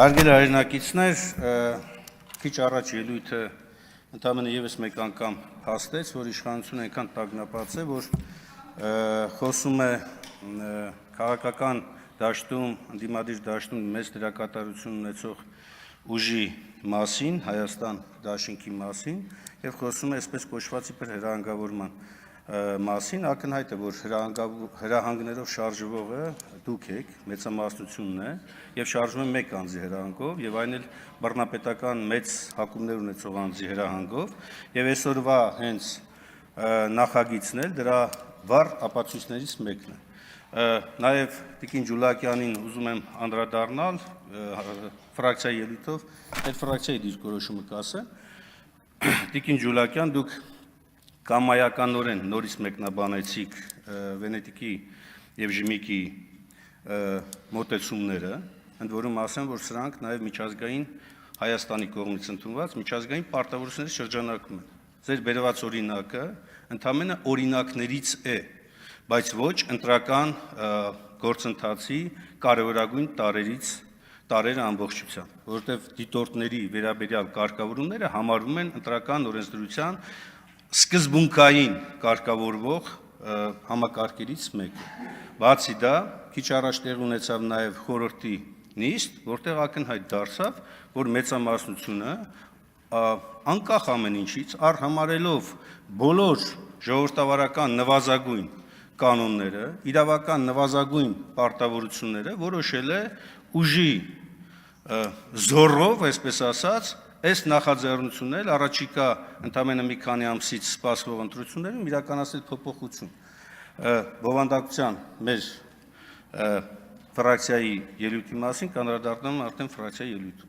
Հարգելի հայրենակիցներ, քիչ առաջ ելույթը ընդամենը ևս մեկ անգամ հաստեց, որ իշխանությունը այնքան տագնապած է, որ խոսում է քաղաքական դաշտում, ընդդիմադիր դաշտում մեծ դերակատարություն ունեցող ուժի մասին, Հայաստան դաշինքի մասին, եւ խոսում է այսպես կոչված իբր հրահանգավորման մասին, ակնհայտ է, որ հրահանգներով շարժվողը դուք եք, մեծամասնությունն է, եւ շարժվում է մեկ անձի հրահանգով, եւ այն էլ բռնապետական մեծ հակումներ ունեցող անձի հրահանգով, եւ այսօրվա հենց նախագիծն էլ դրա վառ ապացույցներից մեկն է։ Նաեւ Տիկին Ջուլակյանին ուզում եմ անդրադառնալ ֆրակցիայի ելույթով, այդ ֆրակցիայի դիրքորոշումը կասեմ։ Տիկին Ջուլակյան, դուք կամայականորեն նորից մեկնաբանեցիք Վենետիկի եւ ԺՄԻԿ-ի մոտեցումները, ընդ որում ասեմ, որ սրանք նաեւ միջազգային Հայաստանի կողմից ընդունված միջազգային պարտավորությունների շրջանակում են։ Ձեր բերված օրինակը ընդամենը օրինակներից է, բայց ոչ ընտրական գործընթացի կարևորագույն տարերը ամբողջությամբ, որովհետեւ դիտորդների վերաբերյալ կարգավորումները համարվում են ընտրական օրենսդրության սկզբունքային կարգավորվող համակարգերից մեկը։ Բացի դա, քիչ առաջ տեղ ունեցավ նաև խորհրդի նիստ, որտեղ ակնհայտ դարձավ, որ մեծամասնությունը անկախ ամեն ինչից, առհամարելով բոլոր ժողովրդավարական նվազագույն կանոնները, իրավական նվազագույն պարտավորությունները, որոշել է ուժի զոռով, այսպես ասած, այս նախաձեռնությունն էլ առաջիկա ընդամենը մի քանի ամսից սպասվող ընտրություններում իրականացնել փոփոխություն։ Բովանդակության մեր ֆրակցիայի ելույթի մասին կանդրադառնամ արդեն ֆրակցիայի ելույթում։